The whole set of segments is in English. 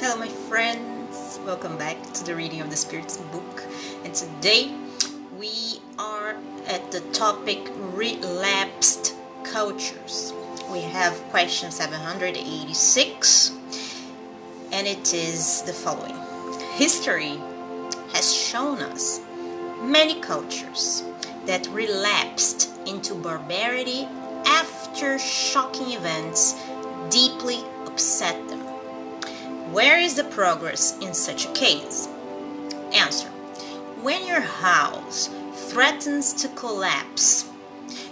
Hello my friends, welcome back to the reading of the Spiritism book, and today we are at the topic Relapsed Cultures. We have question 786 and it is the following. History has shown us many cultures that relapsed into barbarity after shocking events deeply upset them. Where is the progress in such a case? Answer. When your house threatens to collapse,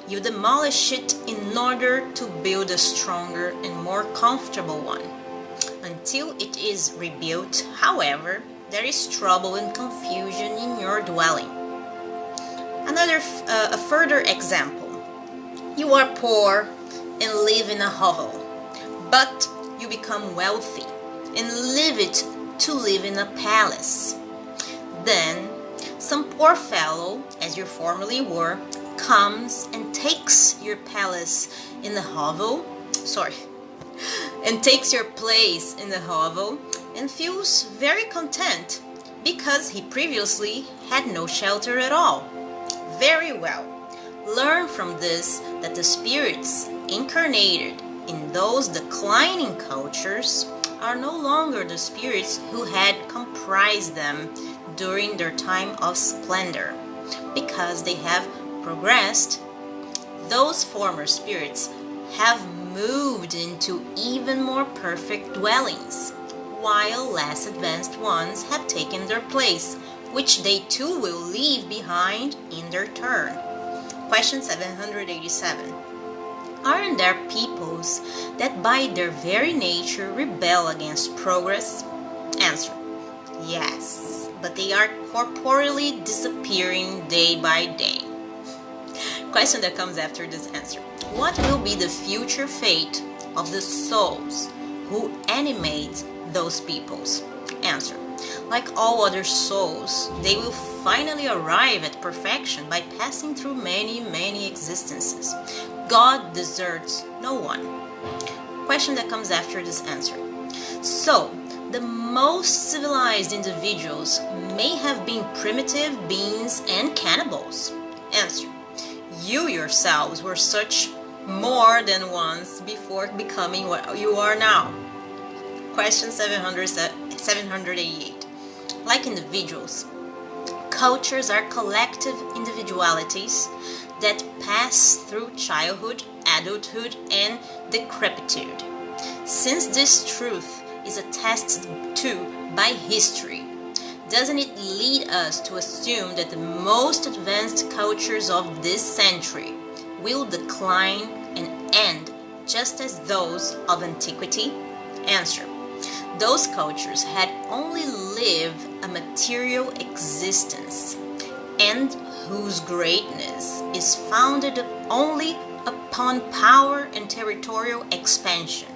you demolish it in order to build a stronger and more comfortable one. Until it is rebuilt, however, there is trouble and confusion in your dwelling. A further example. You are poor and live in a hovel, but you become wealthy and leave it to live in a palace. Then some poor fellow, as you formerly were, comes and takes your place in the hovel, and feels very content because he previously had no shelter at all. Very well. Learn from this that the spirits incarnated in those declining cultures are no longer the spirits who had comprised them during their time of splendor, because they have progressed. Those former spirits have moved into even more perfect dwellings, while less advanced ones have taken their place, which they too will leave behind in their turn. Question 787. Aren't there peoples that by their very nature rebel against progress? Answer. Yes, but they are corporeally disappearing day by day. Question that comes after this answer. What will be the future fate of the souls who animate those peoples? Answer. Like all other souls, they will finally arrive at perfection by passing through many existences. God deserts no one. Question that comes after this answer. So, the most civilized individuals may have been primitive beings and cannibals. Answer. You yourselves were such more than once before becoming what you are now. Question 788. Like individuals, cultures are collective individualities that pass through childhood, adulthood, and decrepitude. Since this truth is attested to by history, doesn't it lead us to assume that the most advanced cultures of this century will decline and end just as those of antiquity? Answer. Those cultures had only lived a material existence, and whose greatness is founded only upon power and territorial expansion,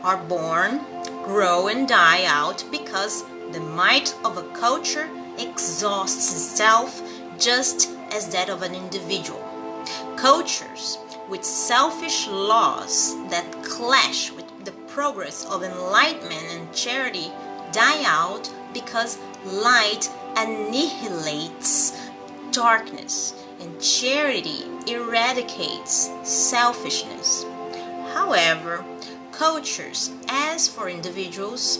are born, grow, and die out because the might of a culture exhausts itself just as that of an individual. Cultures with selfish laws that clash with the progress of enlightenment and charity die out because light annihilates darkness and charity eradicates selfishness. However, cultures as for individuals,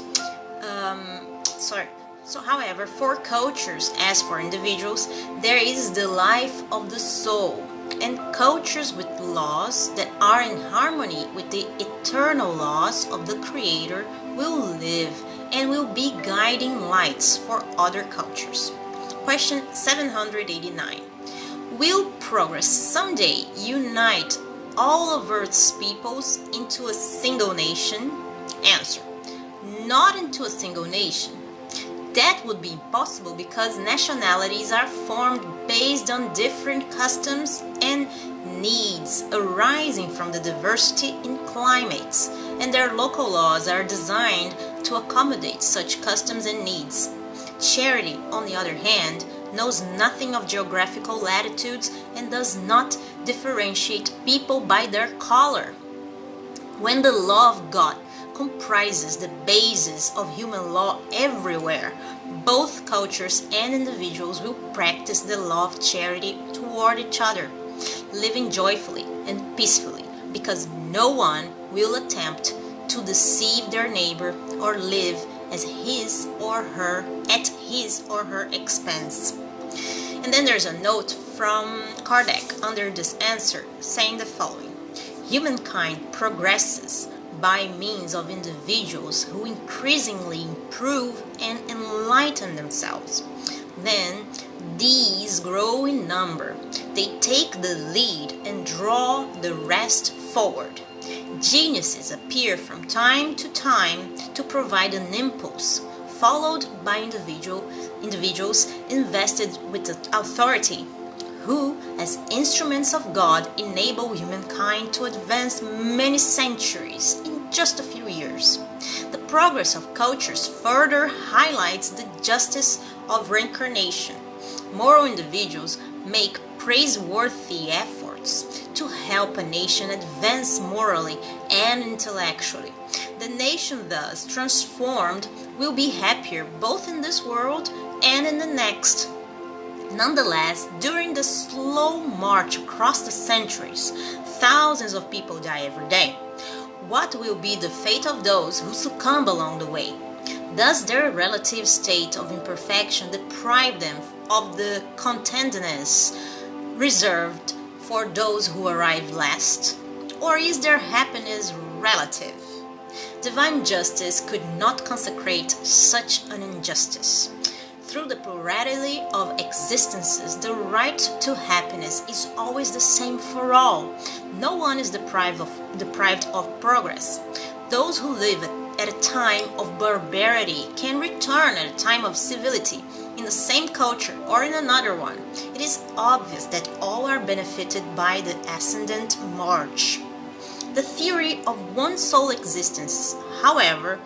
there is the life of the soul, and cultures with laws that are in harmony with the eternal laws of the Creator will live and will be guiding lights for other cultures. Question 789. Will progress someday unite all of Earth's peoples into a single nation? Answer. Not into a single nation. That would be impossible because nationalities are formed based on different customs and needs arising from the diversity in climates, and their local laws are designed to accommodate such customs and needs. Charity, on the other hand, knows nothing of geographical latitudes and does not differentiate people by their color. When the law of God comprises the basis of human law everywhere. Both cultures and individuals will practice the law of charity toward each other, living joyfully and peacefully, because no one will attempt to deceive their neighbor or live at his or her expense. And then there's a note from Kardec under this answer saying the following: humankind progresses by means of individuals who increasingly improve and enlighten themselves. Then these grow in number. They take the lead and draw the rest forward. Geniuses appear from time to time to provide an impulse, followed by individuals invested with authority, who, as instruments of God, enable humankind to advance many centuries in just a few years. The progress of cultures further highlights the justice of reincarnation. Moral individuals make praiseworthy efforts to help a nation advance morally and intellectually. The nation thus transformed will be happier both in this world and in the next. Nonetheless, during the slow march across the centuries, thousands of people die every day. What will be the fate of those who succumb along the way? Does their relative state of imperfection deprive them of the contentedness reserved for those who arrive last? Or is their happiness relative? Divine justice could not consecrate such an injustice. Through the plurality of existences, the right to happiness is always the same for all. No one is deprived of progress. Those who live at a time of barbarity can return at a time of civility in the same culture or in another one. It is obvious that all are benefited by the ascendant march. The theory of one soul existence, however,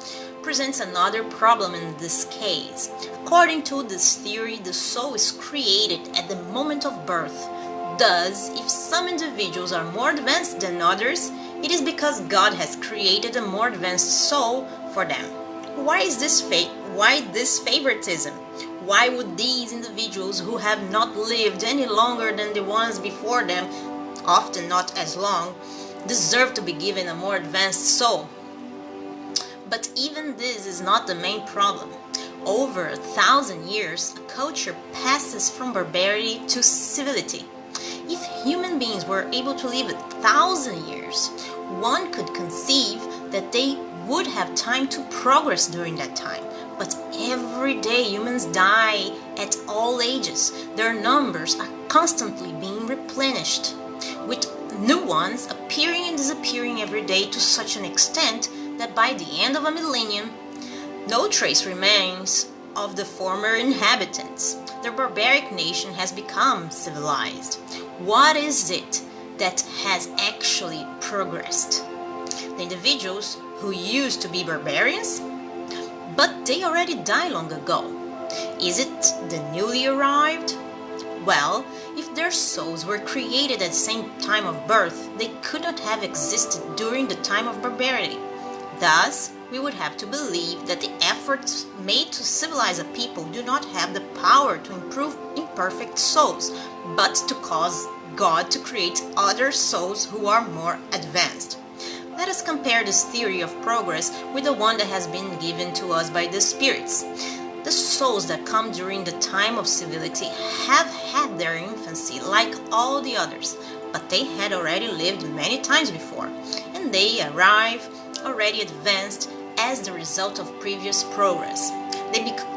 presents another problem in this case. According to this theory, the soul is created at the moment of birth. Thus, if some individuals are more advanced than others, it is because God has created a more advanced soul for them. Why this favoritism? Why would these individuals who have not lived any longer than the ones before them, often not as long, deserve to be given a more advanced soul? But even this is not the main problem. Over 1,000 years, a culture passes from barbarity to civility. If human beings were able to live 1,000 years, one could conceive that they would have time to progress during that time. But every day humans die at all ages. Their numbers are constantly being replenished, with new ones appearing and disappearing every day to such an extent that by the end of a millennium, no trace remains of the former inhabitants. The barbaric nation has become civilized. What is it that has actually progressed? The individuals who used to be barbarians? But they already died long ago. Is it the newly arrived? Well, if their souls were created at the same time of birth, they could not have existed during the time of barbarity. Thus, we would have to believe that the efforts made to civilize a people do not have the power to improve imperfect souls, but to cause God to create other souls who are more advanced. Let us compare this theory of progress with the one that has been given to us by the spirits. The souls that come during the time of civility have had their infancy like all the others, but they had already lived many times before, and they arrive already advanced as the result of previous progress.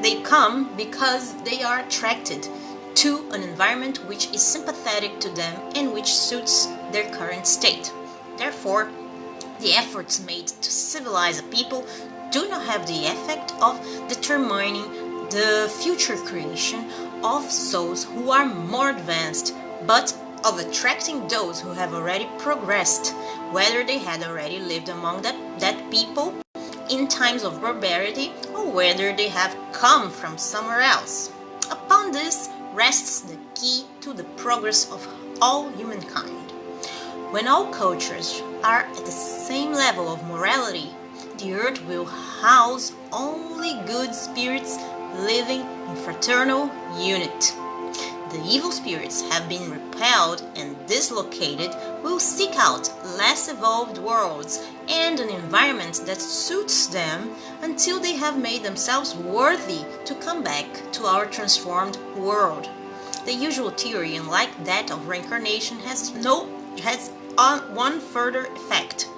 They come because they are attracted to an environment which is sympathetic to them and which suits their current state. Therefore, the efforts made to civilize a people do not have the effect of determining the future creation of souls who are more advanced, but of attracting those who have already progressed, whether they had already lived among that people in times of barbarity or whether they have come from somewhere else. Upon this rests the key to the progress of all humankind. When all cultures are at the same level of morality, the earth will house only good spirits living in fraternal unity. The evil spirits have been repelled and dislocated will seek out less evolved worlds and an environment that suits them until they have made themselves worthy to come back to our transformed world. The usual theory, unlike that of reincarnation, has one further effect.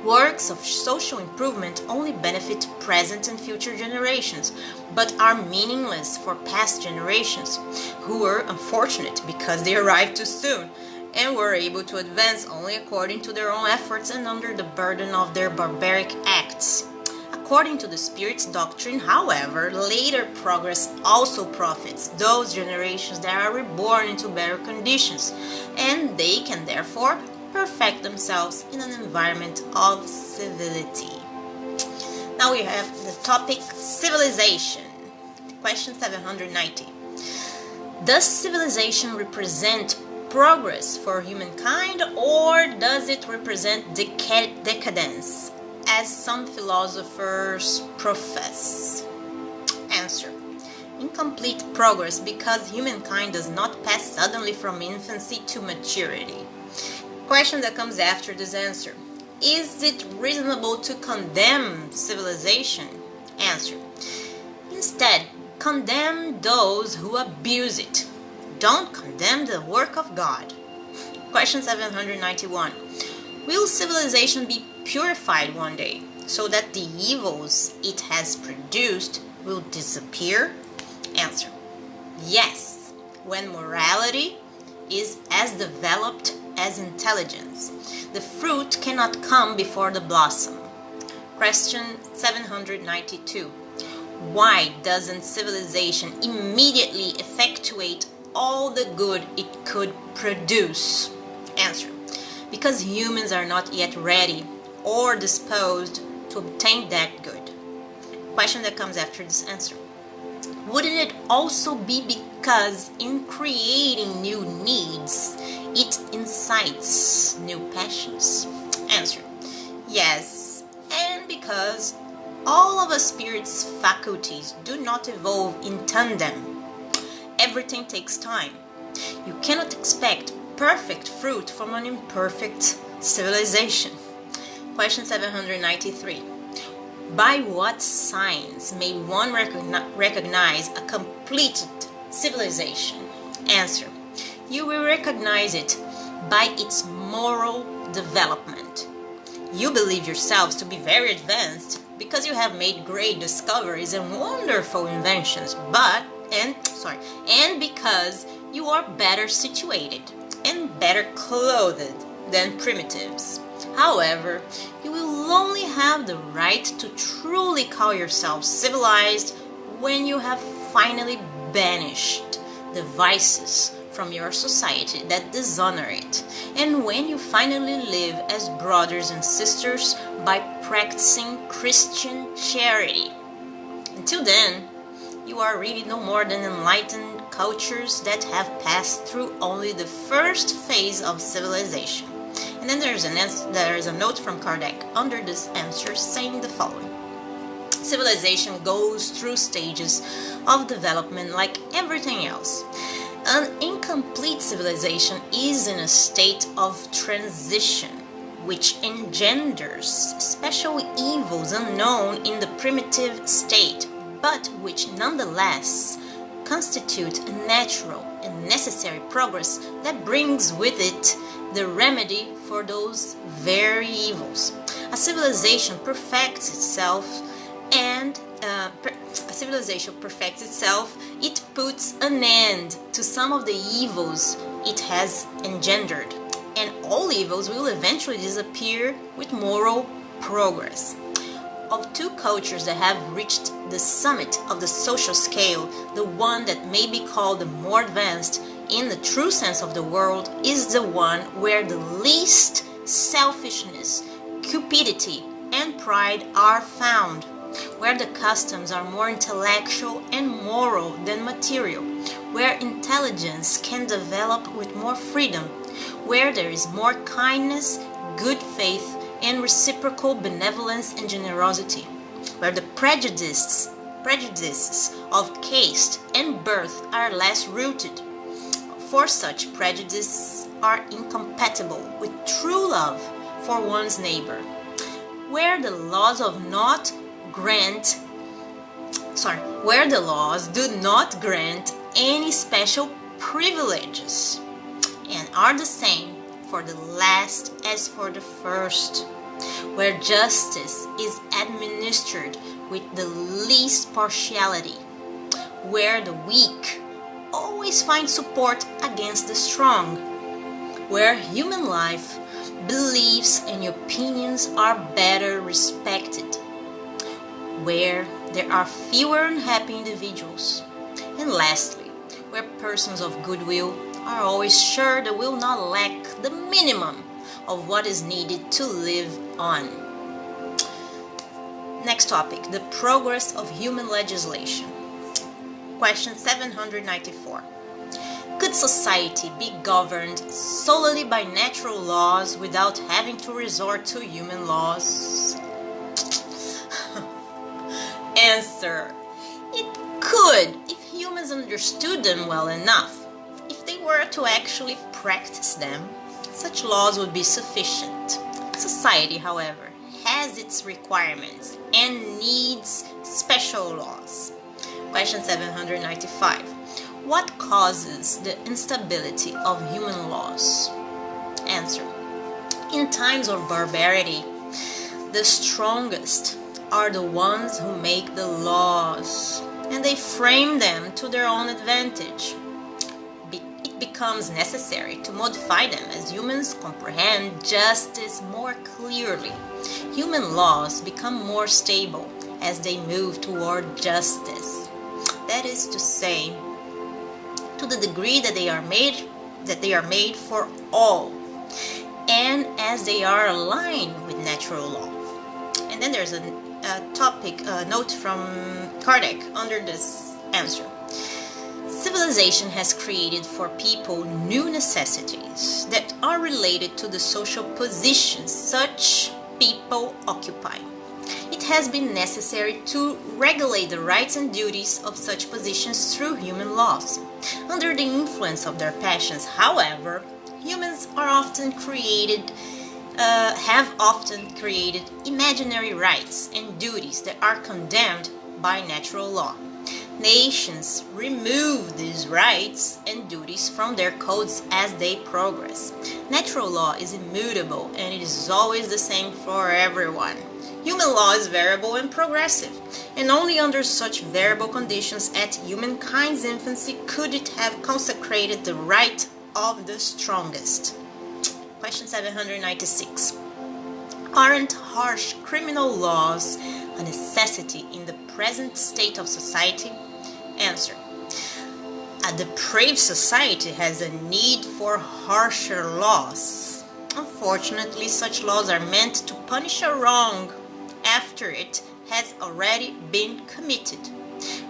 Works of social improvement only benefit present and future generations, but are meaningless for past generations, who were unfortunate because they arrived too soon and were able to advance only according to their own efforts and under the burden of their barbaric acts. According to the Spirit's doctrine, however, later progress also profits those generations that are reborn into better conditions, and they can therefore perfect themselves in an environment of civility. Now we have the topic civilization. Question 790. Does civilization represent progress for humankind, or does it represent decadence, as some philosophers profess? Answer. Incomplete progress, because humankind does not pass suddenly from infancy to maturity. Question that comes after this answer. Is it reasonable to condemn civilization? Answer. Instead, condemn those who abuse it. Don't condemn the work of God. Question 791. Will civilization be purified one day so that the evils it has produced will disappear? Answer. Yes, when morality is as developed as intelligence. The fruit cannot come before the blossom. Question 792. Why doesn't civilization immediately effectuate all the good it could produce? Answer. Because humans are not yet ready or disposed to obtain that good. Question that comes after this answer. Wouldn't it also be because in creating new needs, it incites new passions? Answer. Yes, and because all of a spirit's faculties do not evolve in tandem. Everything takes time. You cannot expect perfect fruit from an imperfect civilization. Question 793. By what signs may one recognize a completed civilization? Answer. You will recognize it by its moral development. You believe yourselves to be very advanced because you have made great discoveries and wonderful inventions, and because you are better situated and better clothed than primitives. However, you will only have the right to truly call yourself civilized when you have finally banished the vices from your society that dishonor it, and when you finally live as brothers and sisters by practicing Christian charity. Until then, you are really no more than enlightened cultures that have passed through only the first phase of civilization. And then there is a note from Kardec under this answer saying the following. Civilization goes through stages of development like everything else. An incomplete civilization is in a state of transition, which engenders special evils unknown in the primitive state, but which nonetheless constitute a natural and necessary progress that brings with it the remedy for those very evils. A civilization perfects itself, it puts an end to some of the evils it has engendered, and all evils will eventually disappear with moral progress. Of two cultures that have reached the summit of the social scale, the one that may be called the more advanced in the true sense of the word is the one where the least selfishness, cupidity, and pride are found, where the customs are more intellectual and moral than material, where intelligence can develop with more freedom, where there is more kindness, good faith, and reciprocal benevolence and generosity, where the prejudices of caste and birth are less rooted, for such prejudices are incompatible with true love for one's neighbor, where the laws do not grant any special privileges and are the same for the last as for the first, where justice is administered with the least partiality, where the weak always find support against the strong, where human life, beliefs and opinions are better respected, where there are fewer unhappy individuals, and lastly, where persons of goodwill are always sure they will not lack the minimum of what is needed to live on. Next topic, the progress of human legislation. Question 794. Could society be governed solely by natural laws without having to resort to human laws? Answer: it could, if humans understood them well enough. If they were to actually practice them, such laws would be sufficient. Society, however, has its requirements and needs special laws. Question 795. What causes the instability of human laws? Answer: in times of barbarity, the strongest are the ones who make the laws, and they frame them to their own advantage. It becomes necessary to modify them as humans comprehend justice more clearly. Human laws become more stable as they move toward justice. That is to say, to the degree that they are made for all, and as they are aligned with natural law. And then there's a note from Kardec under this answer. Civilization has created for people new necessities that are related to the social positions such people occupy. It has been necessary to regulate the rights and duties of such positions through human laws. Under the influence of their passions, however, humans have often created imaginary rights and duties that are condemned by natural law. Nations remove these rights and duties from their codes as they progress. Natural law is immutable and it is always the same for everyone. Human law is variable and progressive, and only under such variable conditions at humankind's infancy could it have consecrated the right of the strongest. Question 796. Aren't harsh criminal laws a necessity in the present state of society? Answer: a depraved society has a need for harsher laws. Unfortunately, such laws are meant to punish a wrong after it has already been committed,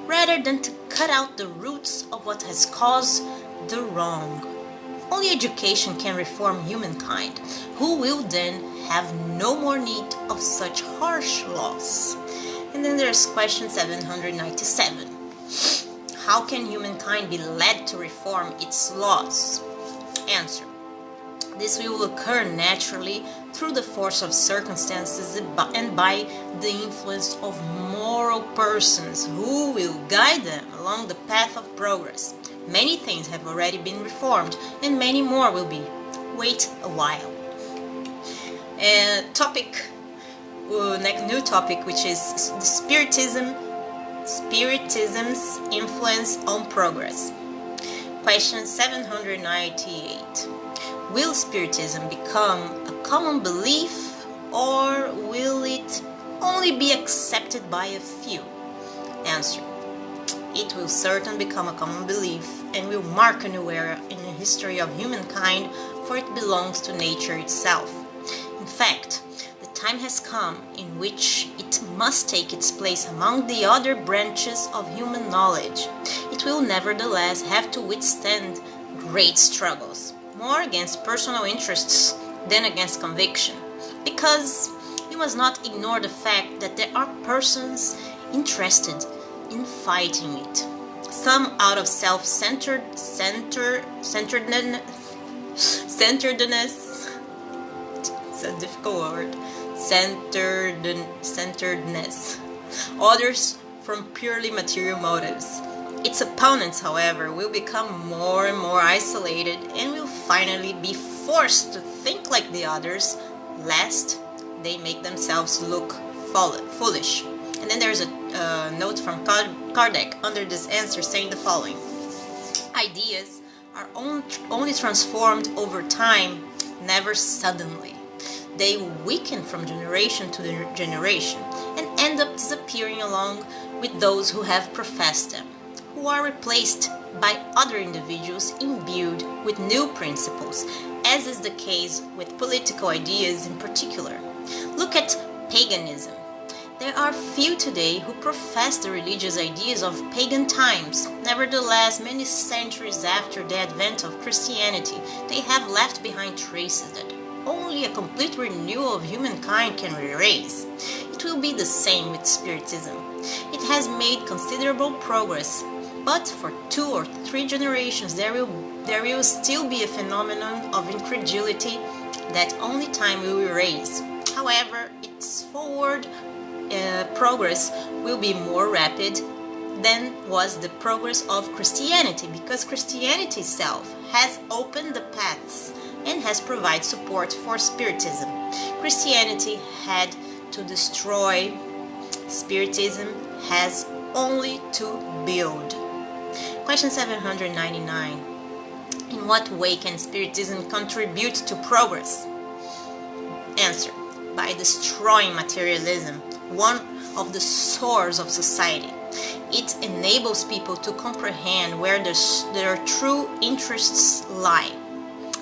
rather than to cut out the roots of what has caused the wrong. Only education can reform humankind, who will then have no more need of such harsh laws. And then there's question 797. How can humankind be led to reform its laws? Answer: this will occur naturally through the force of circumstances and by the influence of moral persons who will guide them along the path of progress. Many things have already been reformed and many more will be. Wait a while. And new topic, which is Spiritism's influence on progress. Question 798. Will Spiritism become a common belief, or will it only be accepted by a few? Answer: it will certainly become a common belief and will mark a new era in the history of humankind, for it belongs to nature itself. In fact, the time has come in which it must take its place among the other branches of human knowledge. It will nevertheless have to withstand great struggles, more against personal interests than against conviction. because you must not ignore the fact that there are persons interested in fighting it. Some out of centeredness, it's a difficult word, centeredness. Others from purely material motives. Its opponents, however, will become more and more isolated and will finally be forced to think like the others, lest they make themselves look foolish. And then there's a note from Kardec under this answer saying the following: ideas are only transformed over time, never suddenly. They weaken from generation to generation and end up disappearing along with those who have professed them, who are replaced by other individuals imbued with new principles, as is the case with political ideas in particular. Look at paganism. There are few today who profess the religious ideas of pagan times. Nevertheless, many centuries after the advent of Christianity, they have left behind traces that only a complete renewal of humankind can erase. It will be the same with Spiritism. It has made considerable progress, but for 2 or 3 generations there will still be a phenomenon of incredulity that only time will erase. However, its forward progress will be more rapid than was the progress of Christianity, because Christianity itself has opened the paths and has provided support for Spiritism. Christianity had to destroy, Spiritism has only to build. Question 799. In what way can Spiritism contribute to progress? Answer: by destroying materialism, one of the sores of society. It enables people to comprehend where their true interests lie.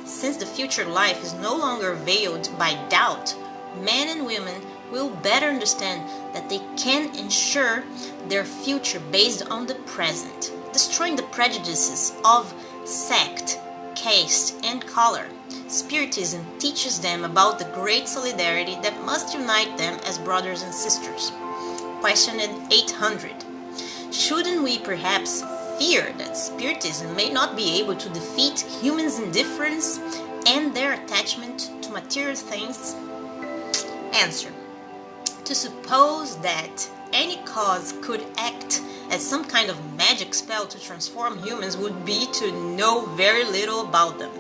Since the future life is no longer veiled by doubt, men and women will better understand that they can ensure their future based on the present, destroying the prejudices of sect, caste, and color. Spiritism teaches them about the great solidarity that must unite them as brothers and sisters. Question 800. Shouldn't we perhaps fear that Spiritism may not be able to defeat humans' indifference and their attachment to material things? Answer: to suppose that any cause could act as some kind of magic spell to transform humans would be to know very little about them.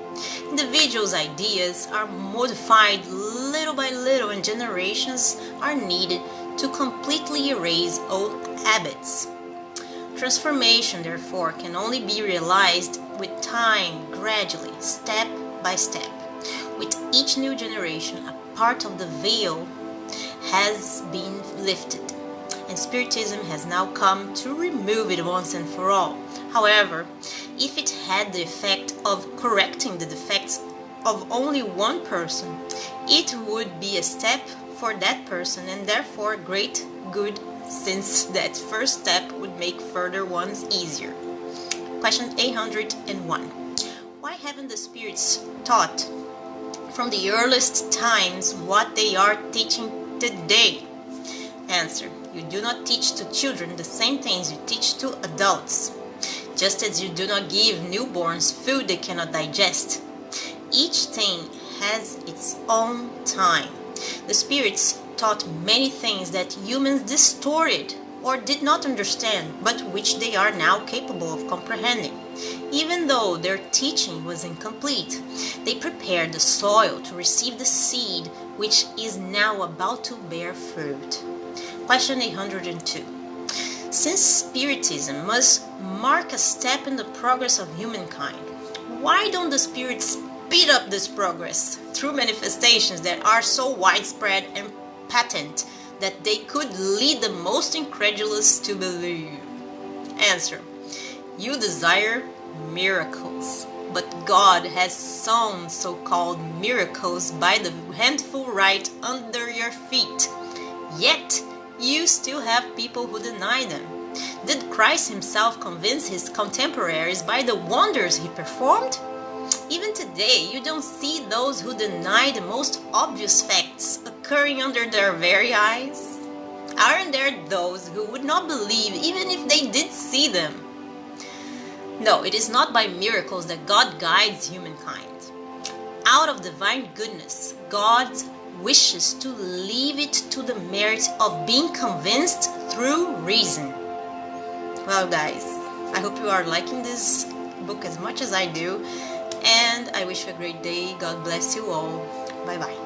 Individuals' ideas are modified little by little, and generations are needed to completely erase old habits. Transformation, therefore, can only be realized with time, gradually, step by step. With each new generation, a part of the veil has been lifted, and Spiritism has now come to remove it once and for all. However, if it had the effect of correcting the defects of only one person, it would be a step for that person and therefore great good, since that first step would make further ones easier. Question 801. Why haven't the spirits taught from the earliest times what they are teaching today? Answer: you do not teach to children the same things you teach to adults, just as you do not give newborns food they cannot digest. Each thing has its own time. The spirits taught many things that humans distorted or did not understand, but which they are now capable of comprehending. Even though their teaching was incomplete, they prepared the soil to receive the seed which is now about to bear fruit. Question 802. Since Spiritism must mark a step in the progress of humankind, why don't the spirits speed up this progress through manifestations that are so widespread and patent that they could lead the most incredulous to believe? Answer: you desire miracles, but God has sown so-called miracles by the handful right under your feet. Yet you still have people who deny them. Did Christ himself convince his contemporaries by the wonders he performed? Even today, you don't see those who deny the most obvious facts occurring under their very eyes? Aren't there those who would not believe even if they did see them? No, it is not by miracles that God guides humankind. Out of divine goodness, God wishes to leave it to the merit of being convinced through reason. Well, guys, I hope you are liking this book as much as I do, and I wish you a great day. God bless you all. Bye-bye.